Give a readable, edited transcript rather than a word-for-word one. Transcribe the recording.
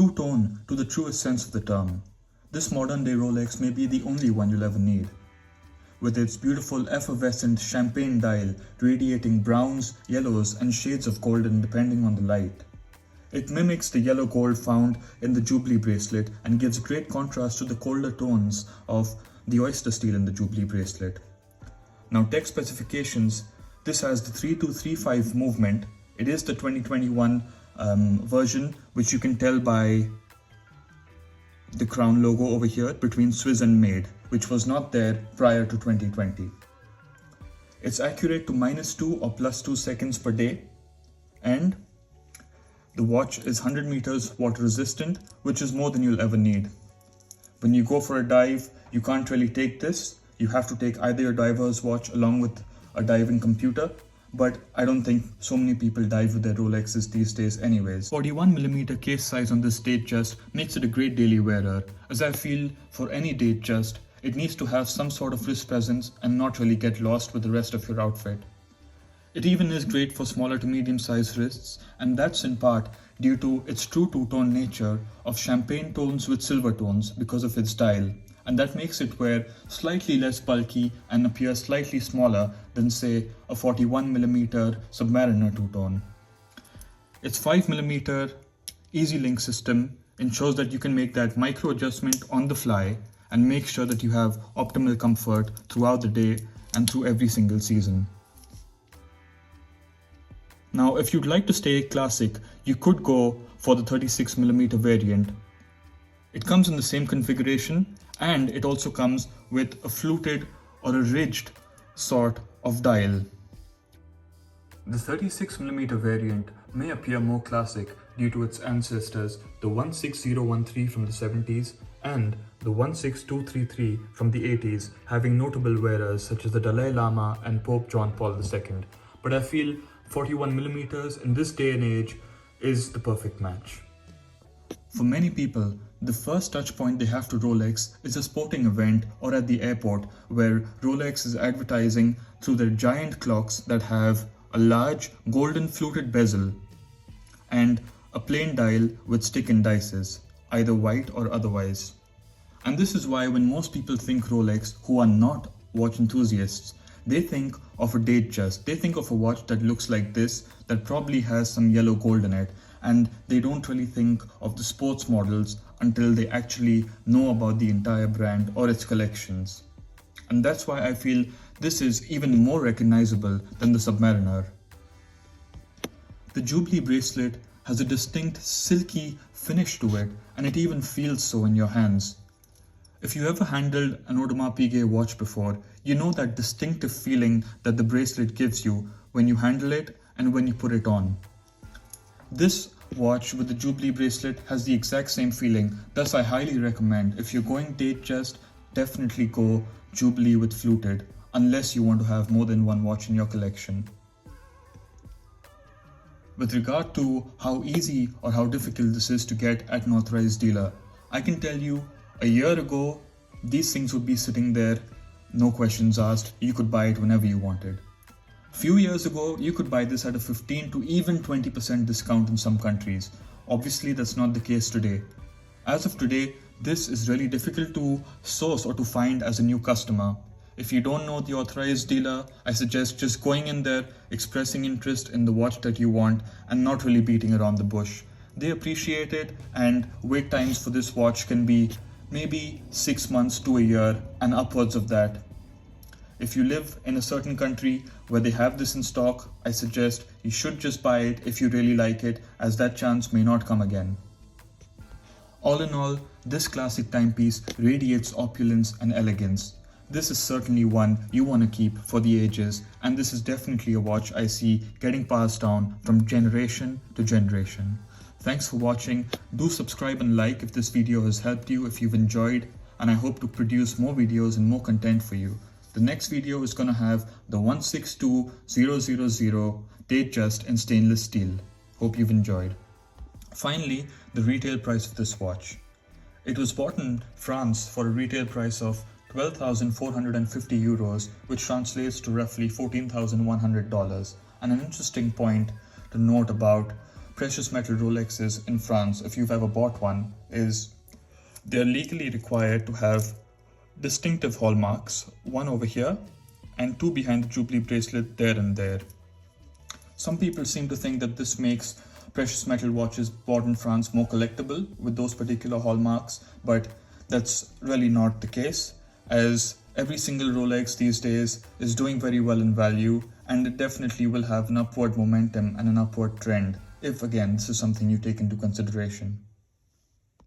two-tone to the truest sense of the term. This modern-day Rolex may be the only one you'll ever need. With its beautiful effervescent champagne dial radiating browns, yellows and shades of golden depending on the light. It mimics the yellow gold found in the Jubilee bracelet and gives great contrast to the colder tones of the oyster steel in the Jubilee bracelet. Now, tech specifications, this has the 3235 movement. It is the 2021 version, which you can tell by the crown logo over here between Swiss and Made, which was not there prior to 2020. It's accurate to -2 or +2 seconds per day, and the watch is 100 meters water resistant, which is more than you'll ever need. When you go for a dive, you can't really take this. You have to take either your diver's watch along with a diving computer, but I don't think so many people dive with their Rolexes these days anyways. 41mm case size on this Datejust makes it a great daily wearer, as I feel for any Datejust, it needs to have some sort of wrist presence and not really get lost with the rest of your outfit. It even is great for smaller to medium sized wrists, and that's in part due to its true two-tone nature of champagne tones with silver tones because of its dial, and that makes it wear slightly less bulky and appear slightly smaller than, say, a 41mm Submariner two-tone. Its 5mm Easy Link system ensures that you can make that micro adjustment on the fly and make sure that you have optimal comfort throughout the day and through every single season. Now, if you'd like to stay classic, you could go for the 36mm variant. It comes in the same configuration, and it also comes with a fluted or a ridged sort of dial. The 36mm variant may appear more classic due to its ancestors, the 16013 from the 70s and the 16233 from the 80s, having notable wearers such as the Dalai Lama and Pope John Paul II. But I feel 41mm in this day and age is the perfect match. For many people, the first touch point they have to Rolex is a sporting event or at the airport, where Rolex is advertising through their giant clocks that have a large golden fluted bezel and a plain dial with stick and dices, either white or otherwise. And this is why when most people think Rolex who are not watch enthusiasts, they think of a Datejust. They think of a watch that looks like this, that probably has some yellow gold in it, and they don't really think of the sports models until they actually know about the entire brand or its collections. And that's why I feel this is even more recognizable than the Submariner. The Jubilee bracelet has a distinct silky finish to it, and it even feels so in your hands. If you ever handled an Audemars Piguet watch before, you know that distinctive feeling that the bracelet gives you when you handle it and when you put it on. This watch with the Jubilee bracelet has the exact same feeling, thus I highly recommend, if you're going Datejust, definitely go Jubilee with fluted, unless you want to have more than one watch in your collection. With regard to how easy or how difficult this is to get at an authorized dealer, I can tell you, a year ago, these things would be sitting there, no questions asked, you could buy it whenever you wanted. Few years ago, you could buy this at a 15 to even 20% discount in some countries. Obviously, that's not the case today. As of today, this is really difficult to source or to find as a new customer. If you don't know the authorized dealer, I suggest just going in there, expressing interest in the watch that you want and not really beating around the bush. They appreciate it, and wait times for this watch can be maybe 6 months to a year and upwards of that. If you live in a certain country where they have this in stock, I suggest you should just buy it if you really like it, as that chance may not come again. All in all, this classic timepiece radiates opulence and elegance. This is certainly one you want to keep for the ages, and this is definitely a watch I see getting passed down from generation to generation. Thanks for watching. Do subscribe and like if this video has helped you, if you've enjoyed, and I hope to produce more videos and more content for you. The next video is going to have the 162000 Datejust in stainless steel. Hope you've enjoyed. Finally, the retail price of this watch. It was bought in France for a retail price of 12,450 euros, which translates to roughly $14,100. And an interesting point to note about precious metal Rolexes in France, if you've ever bought one, is they're legally required to have distinctive hallmarks, one over here and two behind the Jubilee bracelet there and there. Some people seem to think that this makes precious metal watches bought in France more collectible with those particular hallmarks, but that's really not the case, as every single Rolex these days is doing very well in value, and it definitely will have an upward momentum and an upward trend if, again, this is something you take into consideration.